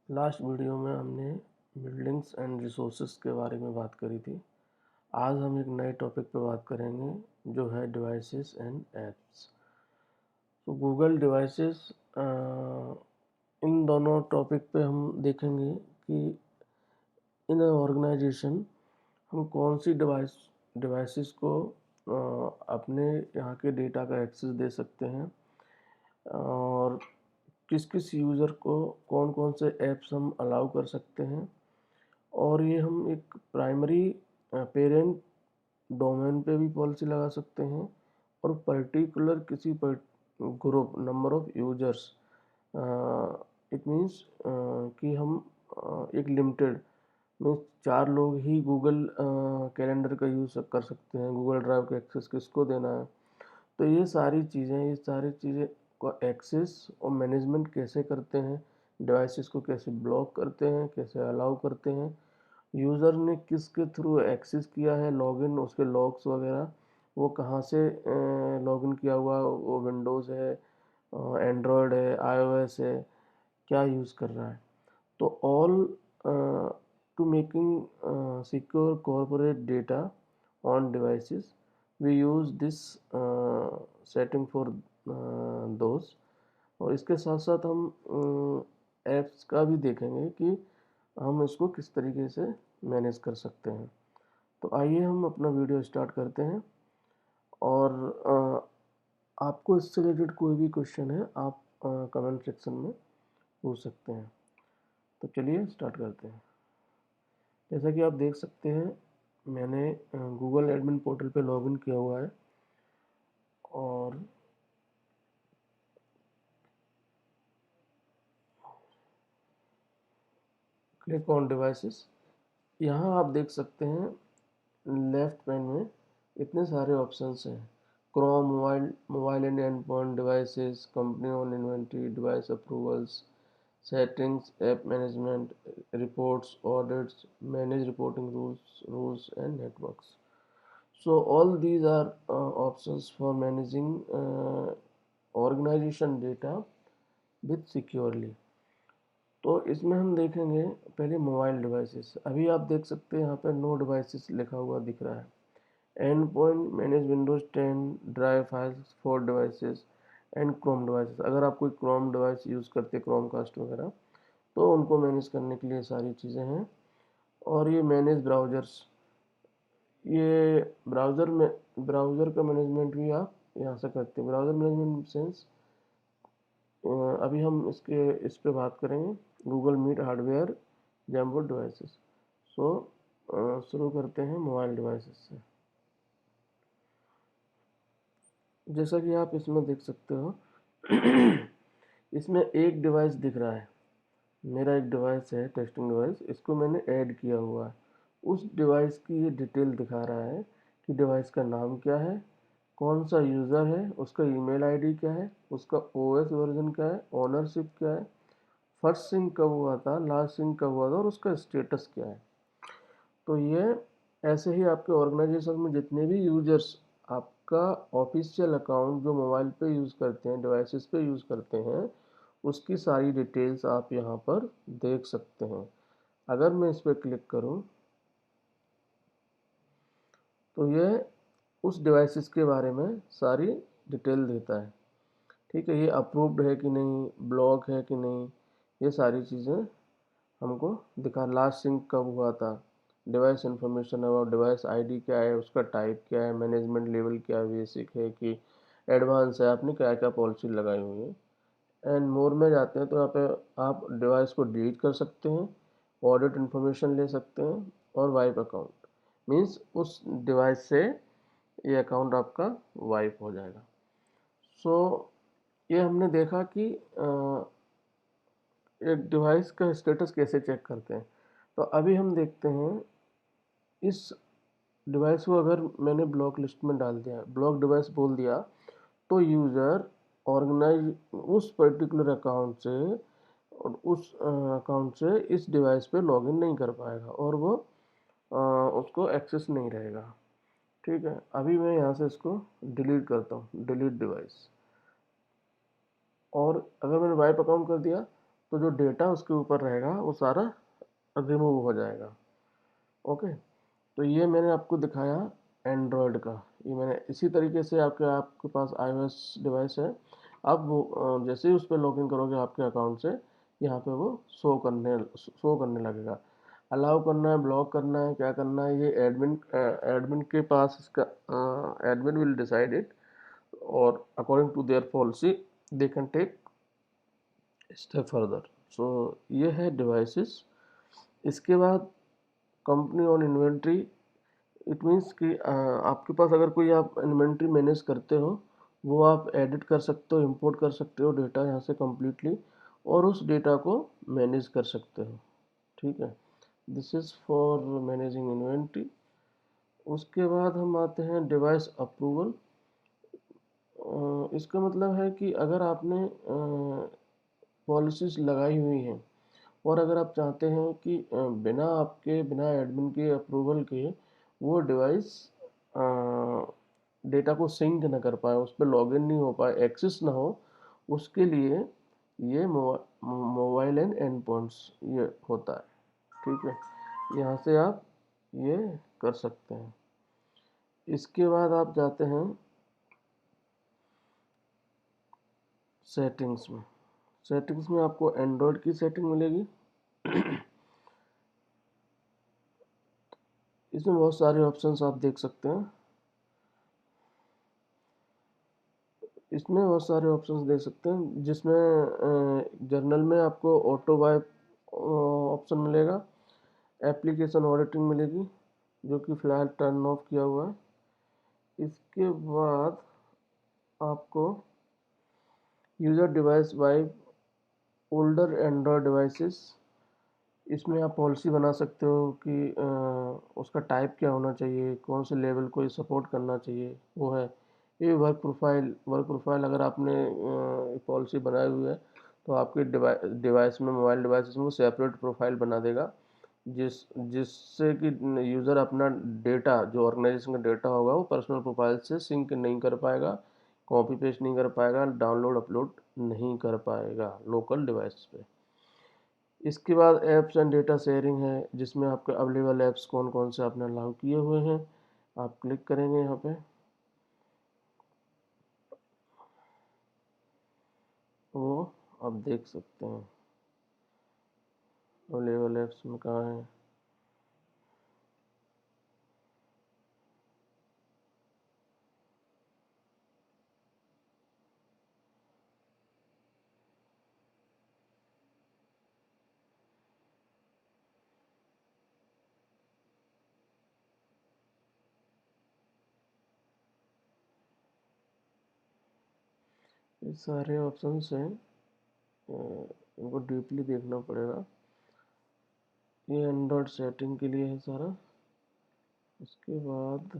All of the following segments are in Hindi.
लास्ट वीडियो में हमने बिल्डिंग्स एंड रिसोर्सेज के बारे में बात करी थी। आज हम एक नए टॉपिक पे बात करेंगे जो है डिवाइसेस एंड एप्स। तो गूगल डिवाइसेस, इन दोनों टॉपिक पे हम देखेंगे कि इन ऑर्गेनाइजेशन हम कौन सी डिवाइसेस को अपने यहाँ के डेटा का एक्सेस दे सकते हैं और किस किस यूज़र को कौन कौन से ऐप्स हम अलाउ कर सकते हैं। और ये हम एक प्राइमरी पेरेंट डोमेन पे भी पॉलिसी लगा सकते हैं और पर्टिकुलर किसी group number of users, it means कि हम एक लिमिटेड मीन्स 4 लोग ही गूगल कैलेंडर का यूज़ कर सकते हैं। गूगल ड्राइव का एक्सेस किसको देना है, तो ये सारी चीज़ें का एक्सेस और मैनेजमेंट कैसे करते हैं, डिवाइसेस को कैसे ब्लॉक करते हैं, कैसे अलाउ करते हैं, यूज़र ने किसके थ्रू एक्सेस किया है, लॉगिन, उसके लॉग्स वगैरह, वो कहाँ से लॉगिन किया हुआ, वो विंडोज़ है, एंड्रॉयड है, आईओएस है, क्या यूज़ कर रहा है। तो all to making secure corporate data on devices we use this setting for those. और इसके साथ साथ हम ऐप्स का भी देखेंगे कि हम इसको किस तरीके से मैनेज कर सकते हैं। तो आइए हम अपना वीडियो स्टार्ट करते हैं। और आपको इससे रिलेटेड कोई भी क्वेश्चन है आप कमेंट सेक्शन में पूछ सकते हैं। तो चलिए स्टार्ट करते हैं। जैसा कि आप देख सकते हैं, मैंने गूगल एडमिन पोर्टल पे लॉगिन किया हुआ है और क्लिक ऑन डिवाइसेस। यहाँ आप देख सकते हैं लेफ्ट पैन में इतने सारे ऑप्शंस हैं। Chrome, mobile and and point devices, company on inventory, device approvals, settings, app management, reports, audits, manage reporting rules and networks. So all these are options for managing organization data with securely। तो इसमें हम देखेंगे पहले मोबाइल डिवाइसेस। अभी आप देख सकते हैं यहाँ पे नो डिवाइसेस लिखा हुआ दिख रहा है। And point manage Windows 10 drive files for devices and Chrome devices. अगर आप कोई क्रोम डिवाइस यूज़ करते हैं, क्रोम कास्ट वगैरह, तो उनको मैनेज करने के लिए सारी चीज़ें हैं। और ये मैनेज ब्राउजर्स, ये ब्राउज़र का मैनेजमेंट भी आप यहाँ से करते हैं। ब्राउज़र मैनेजमेंट सेंस, अभी हम इस पे बात करेंगे। Google Meet hardware, Jamboard devices. So शुरू करते हैं मोबाइल डिवाइसेस से। जैसा कि आप इसमें देख सकते हो इसमें एक डिवाइस दिख रहा है। मेरा एक डिवाइस है टेस्टिंग डिवाइस, इसको मैंने ऐड किया हुआ है। उस डिवाइस की ये डिटेल दिखा रहा है कि डिवाइस का नाम क्या है, कौन सा यूज़र है, उसका ईमेल आईडी क्या है, उसका ओएस वर्जन क्या है, ओनरशिप क्या है, फर्स्ट सिंक कब हुआ था, लास्ट सिंक कब हुआ था, और उसका स्टेटस क्या है। तो ये ऐसे ही आपके ऑर्गेनाइजेशन में जितने भी यूजर्स आपका ऑफिशियल अकाउंट जो मोबाइल पे यूज़ करते हैं, डिवाइसेस पे यूज़ करते हैं, उसकी सारी डिटेल्स आप यहाँ पर देख सकते हैं। अगर मैं इस पर क्लिक करूँ तो ये उस डिवाइसेस के बारे में सारी डिटेल देता है। ठीक है, ये अप्रूव्ड है कि नहीं, ब्लॉक है कि नहीं, ये सारी चीज़ें हमको दिखा। लास्ट सिंक कब हुआ था, device information about device ID क्या है, उसका टाइप क्या है, मैनेजमेंट लेवल क्या है, बेसिक है कि एडवांस है, आपने क्या क्या पॉलिसी लगाई हुई है। एंड मोर में जाते हैं तो यहाँ पे आप डिवाइस को डिलीट कर सकते हैं, ऑडिट इन्फॉर्मेशन ले सकते हैं और वाइप अकाउंट, मीन्स उस डिवाइस से ये अकाउंट आपका वाइप हो जाएगा। सो ये हमने देखा कि एक डिवाइस का स्टेटस कैसे चेक करते हैं। तो अभी हम देखते हैं इस डिवाइस को अगर मैंने ब्लॉक लिस्ट में डाल दिया, ब्लॉक डिवाइस बोल दिया, तो यूज़र ऑर्गेनाइज उस पर्टिकुलर अकाउंट से और उस अकाउंट से इस डिवाइस पे लॉगिन नहीं कर पाएगा और वो उसको एक्सेस नहीं रहेगा। ठीक है, अभी मैं यहाँ से इसको डिलीट करता हूँ, डिलीट डिवाइस। और अगर मैंने वाइप अकाउंट कर दिया तो जो डेटा उसके ऊपर रहेगा वो सारा रिमूव हो जाएगा। ओके, तो ये मैंने आपको दिखाया एंड्रॉयड का। ये मैंने इसी तरीके से आपके आपके पास iOS डिवाइस है, आप वो जैसे ही उस पर लॉगिन करोगे आपके अकाउंट से, यहाँ पे वो शो करने लगेगा। अलाउ करना है, ब्लॉक करना है, क्या करना है, ये एडमिन एडमिन के पास इसका, एडमिन विल डिसाइड इट, और according to their policy they can take step further. So ये है डिवाइसेस। इसके बाद company on inventory, it means कि आपके पास अगर कोई आप इन्वेंट्री मैनेज करते हो, वो आप एडिट कर सकते हो, इंपोर्ट कर सकते हो डेटा यहाँ से कम्प्लीटली, और उस डेटा को मैनेज कर सकते हो। ठीक है, this is for managing inventory. उसके बाद हम आते हैं डिवाइस अप्रूवल। इसका मतलब है कि अगर आपने पॉलिसीज लगाई हुई हैं, और अगर आप चाहते हैं कि बिना एडमिन के अप्रूवल के वो डिवाइस डेटा को सिंक ना कर पाए, उस पर लॉगिन नहीं हो पाए, एक्सेस ना हो, उसके लिए ये मोबाइल एंड एंड पॉइंट्स ये होता है। ठीक है, यहाँ से आप ये कर सकते हैं। इसके बाद आप जाते हैं सेटिंग्स में। सेटिंग्स में आपको एंड्रॉयड की सेटिंग मिलेगी। इसमें बहुत सारे ऑप्शंस आप देख सकते हैं। इसमें बहुत सारे ऑप्शंस देख सकते हैं, जिसमें जर्नल में आपको ऑटो वाइप ऑप्शन मिलेगा, एप्लीकेशन ऑडिटिंग मिलेगी जो कि फ़िलहाल टर्न ऑफ किया हुआ है। इसके बाद आपको user device wipe older Android devices, इसमें आप पॉलिसी बना सकते हो कि उसका टाइप क्या होना चाहिए, कौन से लेवल को ये सपोर्ट करना चाहिए, वो है। ये वर्क प्रोफाइल अगर आपने पॉलिसी बनाई हुई है, तो आपके डिवाइस में, मोबाइल डिवाइसेस में वो सेपरेट प्रोफाइल बना देगा, जिससे कि यूज़र अपना डेटा, जो ऑर्गेनाइजेशन का डेटा होगा, वो पर्सनल प्रोफाइल से सिंक नहीं कर पाएगा, कॉपी पेस्ट नहीं कर पाएगा, डाउनलोड अपलोड नहीं कर पाएगा लोकल डिवाइस पे। इसके बाद ऐप्स एंड डेटा शेयरिंग है, जिसमें आपके अवेलेबल ऐप्स कौन कौन से आपने अलाउ किए हुए हैं, आप क्लिक करेंगे यहाँ पे, वो आप देख सकते हैं अवेलेबल ऐप्स में कहाँ है। ये सारे ऑप्शंस हैं, इनको डीपली देखना पड़ेगा। ये एंड्रॉयड सेटिंग के लिए है सारा। उसके बाद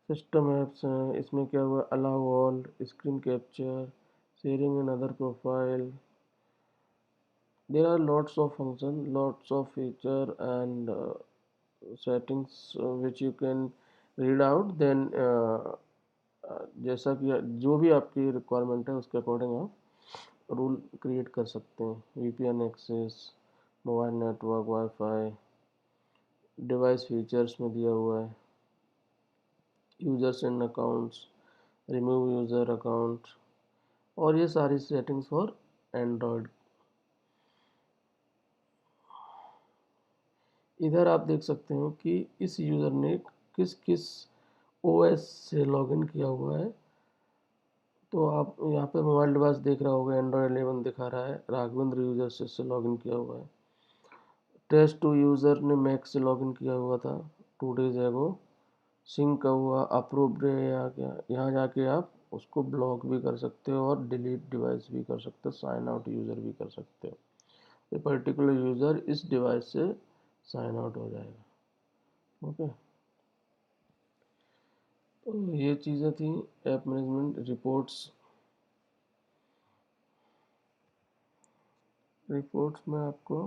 सिस्टम ऐप्स हैं, इसमें क्या हुआ, allow all, screen capture, sharing in other profile. There are lots of function, lots of feature and settings which you can read out, then जैसा कि जो भी आपकी रिक्वायरमेंट है उसके अकॉर्डिंग आप रूल क्रिएट कर सकते हैं। VPN access, mobile network, wifi, device features में दिया हुआ है, users and accounts, remove user account, और ये सारी सेटिंग्स फॉर एंड्रॉयड। इधर आप देख सकते हैं कि इस यूज़र ने किस किस ओएस से लॉगिन किया हुआ है। तो आप यहाँ पे मोबाइल डिवाइस देख रहा होगा, एंड्रॉयड 11 दिखा रहा है, राघवेंद्र यूजर से लॉगिन किया हुआ है। टेस्ट टू यूज़र ने मैक से लॉगिन किया हुआ था 2 डेज एगो, सिंक का हुआ, अप्रूव्ड है, यहाँ क्या, यहाँ जाके आप उसको ब्लॉक भी कर सकते हो और डिलीट डिवाइस भी कर सकते हो, साइन आउट यूज़र भी कर सकते हो। ये पर्टिकुलर यूज़र इस डिवाइस से साइन आउट हो जाएगा। ओके, तो ये चीज़ें थी ऐप मैनेजमेंट। रिपोर्ट्स में आपको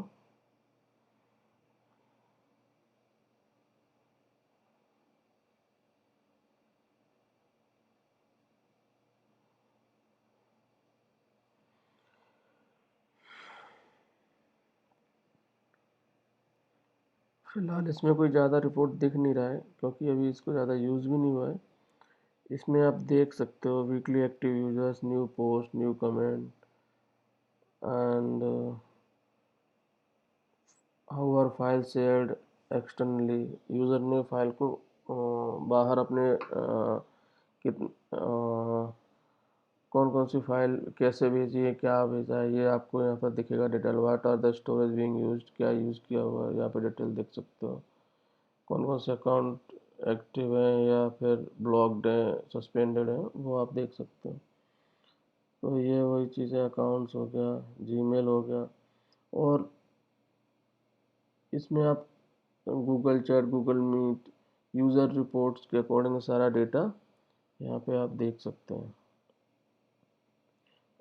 फिलहाल इसमें कोई ज़्यादा रिपोर्ट दिख नहीं रहा है क्योंकि अभी इसको ज़्यादा यूज़ भी नहीं हुआ है। इसमें आप देख सकते हो weekly active users, new post, new comment and how are file shared externally. User ने फाइल को बाहर अपने कित कौन कौन सी फाइल कैसे भेजी है, क्या भेजा है, ये आपको यहाँ पर दिखेगा detail. What are the storage being used, क्या यूज़ किया हुआ है, यहाँ पे डिटेल देख सकते हो। कौन कौन से अकाउंट एक्टिव हैं या फिर ब्लॉक्ड हैं, सस्पेंडेड हैं, वो आप देख सकते हो। तो ये वही चीज़ें, अकाउंट्स हो गया, जीमेल हो गया। और इसमें आप Google chat, Google meet, user reports के अकॉर्डिंग सारा डेटा यहाँ पे आप देख सकते हैं।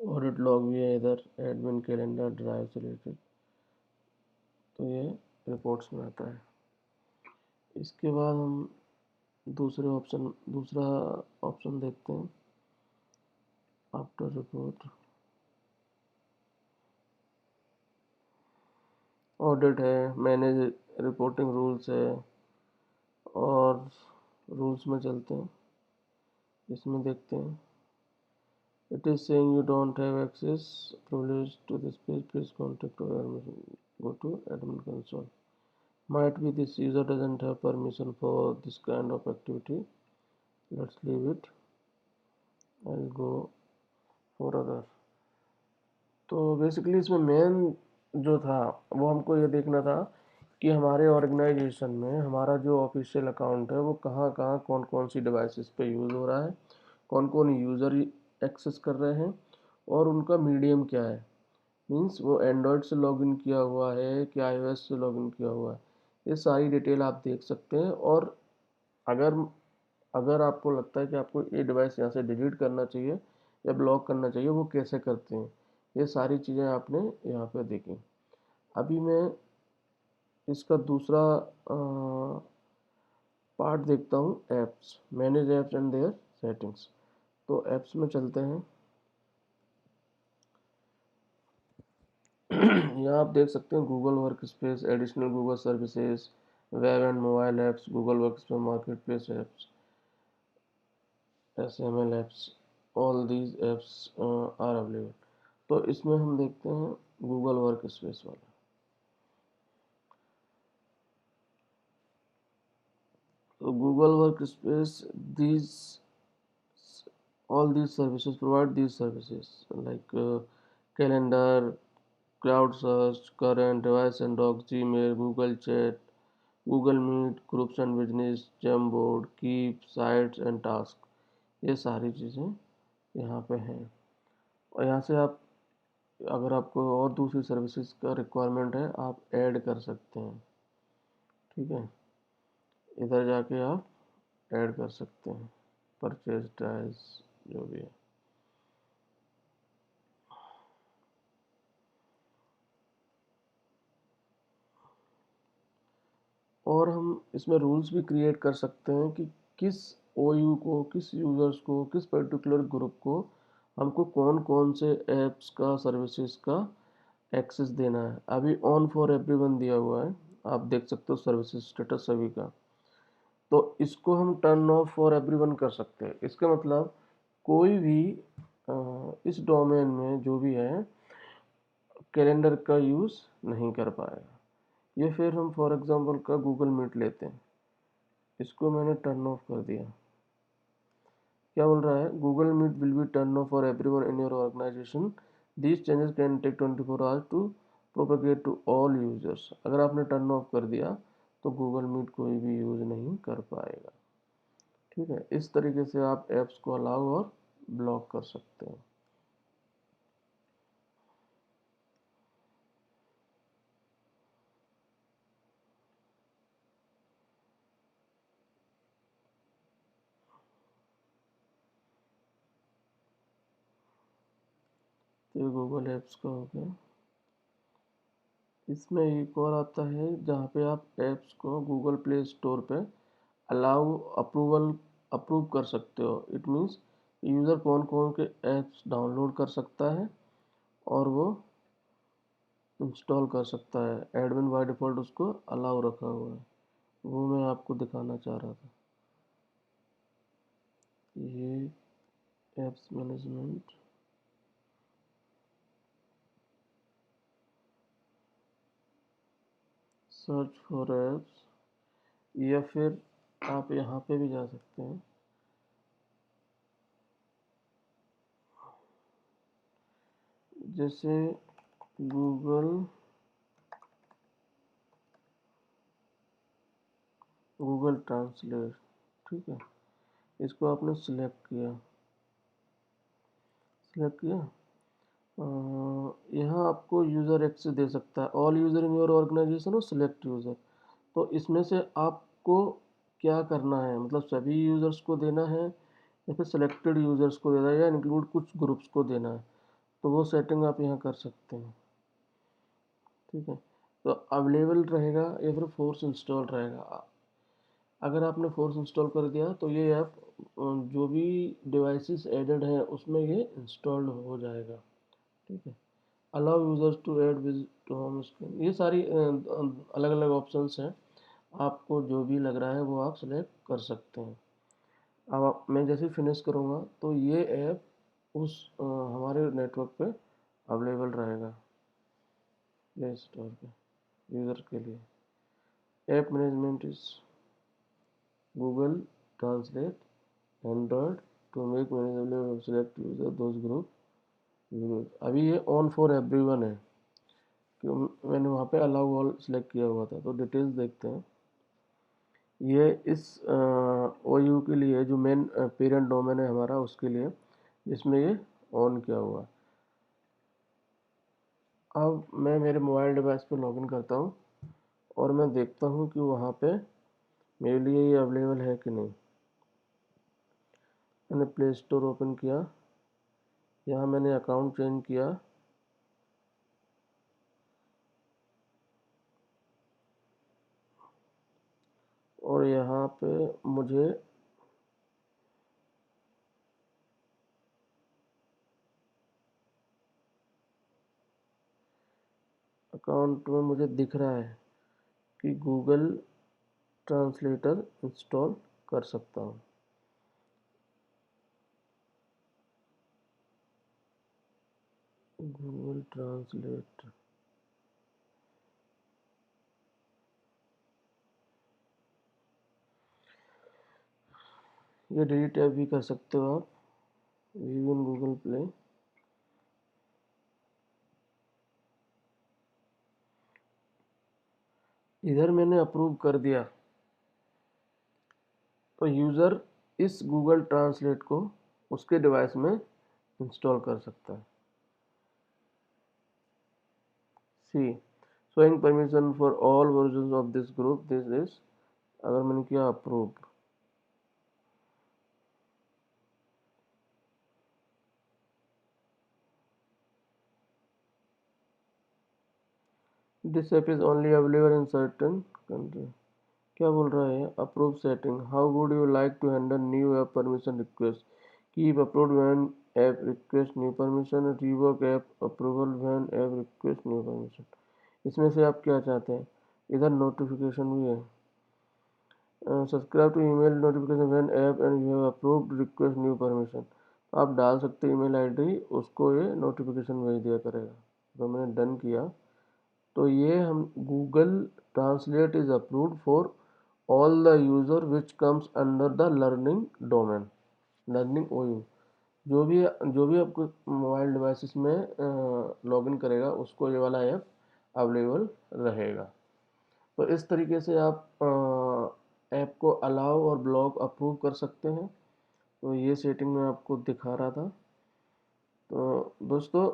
ऑडिट लॉग भी है इधर, एडमिन कैलेंडर, ड्राइव से रिलेटेड। तो ये रिपोर्ट्स में आता है। इसके बाद हम दूसरा ऑप्शन देखते हैं, आफ्टर रिपोर्ट। ऑडिट है, मैनेज रिपोर्टिंग रूल्स है, और रूल्स में चलते हैं। इसमें देखते हैं, it is saying you don't have access privilege to this page, please contact go to admin console. Might be this user doesn't have permission for this kind of activity. Let's leave it. I'll go for other. तो बेसिकली इसमें मेन जो था वो हमको ये देखना था कि हमारे ऑर्गेनाइजेशन में हमारा जो ऑफिशियल अकाउंट है वो कहाँ कहाँ कौन कौन सी डिवाइसेस पे यूज़ हो रहा है, कौन कौन यूज़र एक्सेस कर रहे हैं, और उनका मीडियम क्या है। मीन्स वो एंड्रॉयड से लॉगिन किया हुआ है कि आईओएस से लॉगिन किया हुआ है। ये सारी डिटेल आप देख सकते हैं। और अगर अगर आपको लगता है कि आपको ये डिवाइस यहाँ से डिलीट करना चाहिए या ब्लॉक करना चाहिए, वो कैसे करते हैं, ये सारी चीज़ें आपने यहाँ पे देखी। अभी मैं इसका दूसरा पार्ट देखता हूँ, apps, manage apps and their settings. तो ऐप्स में चलते हैं। यहाँ आप देख सकते हैं Google workspace, additional Google services, web and mobile apps, Google workspace, marketplace apps, SML apps, all these apps are available. तो इसमें हम देखते हैं गूगल वर्क स्पेस वाला। तो Google work space, these all these services provide these services like calendar, cloud search, current, device and docs, Gmail, Google Chat, Google Meet, groups and business, Jamboard, Keep, sites and task। ये सारी चीज़ें यहाँ पे हैं। और यहाँ से आप, अगर आपको और दूसरी सर्विसेज का रिक्वायरमेंट है, आप ऐड कर सकते हैं। ठीक है, इधर जाके आप ऐड कर सकते हैं, परचेज टाइल्स, जो भी है। और हम इसमें रूल्स भी क्रिएट कर सकते हैं कि किस OU को, किस यूज़र्स को, किस पर्टिकुलर ग्रुप को हमको कौन कौन से ऐप्स का, सर्विसेज का एक्सेस देना है। अभी ऑन फॉर एवरीवन दिया हुआ है, आप देख सकते हो सर्विसेज स्टेटस सभी का। तो इसको हम टर्न ऑफ फॉर एवरीवन कर सकते हैं। इसका मतलब कोई भी इस डोमेन में जो भी है कैलेंडर का यूज़ नहीं कर पाएगा। ये फिर हम फॉर एग्जांपल का गूगल मीट लेते हैं, इसको मैंने टर्न ऑफ कर दिया। क्या बोल रहा है, Google meet will be turn off for everyone in your organisation, these changes can take 24 hours to propagate to all users. अगर आपने टर्न ऑफ कर दिया तो गूगल मीट कोई भी यूज़ नहीं कर पाएगा। ठीक है, इस तरीके से आप ऐप्स को अलाउ और ब्लॉक कर सकते हैं। तो ये गूगल ऐप्स का हो गया। इसमें एक और आता है जहाँ पे आप ऐप्स को गूगल प्ले स्टोर पे अलाउ अप्रूव कर सकते हो। इट मीन्स यूज़र कौन कौन के ऐप्स डाउनलोड कर सकता है और वो इंस्टॉल कर सकता है। एडमिन बाय डिफ़ॉल्ट उसको अलाउ रखा हुआ है, वो मैं आपको दिखाना चाह रहा था। ये apps management, search for apps, या फिर आप यहाँ पे भी जा सकते हैं। जैसे गूगल गूगल ट्रांसलेट, ठीक है, इसको आपने सिलेक्ट किया। यहाँ आपको यूज़र एक्सेस दे सकता है, all user in your organisation और सिलेक्ट यूज़र। तो इसमें से आपको क्या करना है, मतलब सभी यूज़र्स को देना है या फिर सिलेक्टेड यूज़र्स को देना है, या इंक्लूड कुछ ग्रुप्स को देना है, तो वो सेटिंग आप यहाँ कर सकते हैं। ठीक है, तो अवेलेबल रहेगा या फिर फोर्स इंस्टॉल रहेगा। अगर आपने फोर्स इंस्टॉल कर दिया तो ये ऐप जो भी डिवाइसेस एडेड हैं उसमें ये इंस्टॉल्ड हो जाएगा। ठीक है, अलाउ यूजर्स टू ऐड विजिट टू होम स्क्रीन, ये सारी अलग अलग ऑप्शंस हैं, आपको जो भी लग रहा है वो आप सेलेक्ट कर सकते हैं। अब मैं जैसे फिनिश करूँगा तो ये ऐप उस हमारे नेटवर्क पे अवेलेबल रहेगा, प्ले स्टोर पे यूज़र के लिए। App management is Google translate Android to make manageable select user those group. अभी ये ऑन फॉर एवरीवन है, कि मैंने वहाँ पे अलाउ ऑल सेलेक्ट किया हुआ था। तो डिटेल्स देखते हैं। ये इस OU के लिए, जो मेन पेरेंट डोमेन है हमारा, उसके लिए जिसमें ये ऑन किया हुआ। अब मैं मेरे मोबाइल डिवाइस पे लॉगिन करता हूँ और मैं देखता हूँ कि वहाँ पे मेरे लिए ये अवेलेबल है कि नहीं। मैंने प्ले स्टोर ओपन किया, यहाँ मैंने अकाउंट चेंज किया, और यहाँ पे मुझे अकाउंट में मुझे दिख रहा है कि गूगल ट्रांसलेटर इंस्टॉल कर सकता हूँ। गूगल ट्रांसलेट, ये डिलीट ऐप भी कर सकते हो आप, व्यू इन गूगल प्ले। इधर मैंने अप्रूव कर दिया तो यूज़र इस गूगल ट्रांसलेट को उसके डिवाइस में इंस्टॉल कर सकता है। See showing permission for all version of this group, this is, अगर मैंने किया approve, this app is only available in certain country. क्या बोल रहा है? Approve setting, how would you like to handle new app permission request, keep approved when app request new permission, revoke app approval when app request new permission. इसमें से आप क्या चाहते हैं? इधर नोटिफिकेशन भी है, subscribe to email notification when app and you have approved request new permission. आप डाल सकते हैं ईमेल आईडी, उसको ये नोटिफिकेशन भेज दिया करेगा। तो मैंने डन किया, तो ये हम Google translate is approved for all the user which comes under the learning domain, learning OU। जो भी आपको मोबाइल डिवाइसेस में लॉगिन करेगा उसको ये वाला ऐप अवेलेबल रहेगा। तो इस तरीके से आप ऐप को अलाउ और ब्लॉक अप्रूव कर सकते हैं। तो ये सेटिंग मैं आपको दिखा रहा था। तो दोस्तों,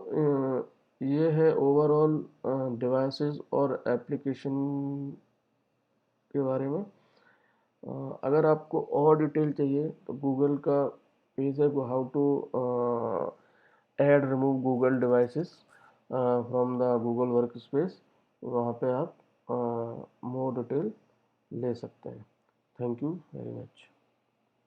ये है ओवरऑल डिवाइसेस और एप्लीकेशन के बारे में। अगर आपको और डिटेल चाहिए तो गूगल का पेज है, how to add remove Google devices from the Google workspace, वहाँ पे आप मोर डिटेल ले सकते हैं। Thank you very much.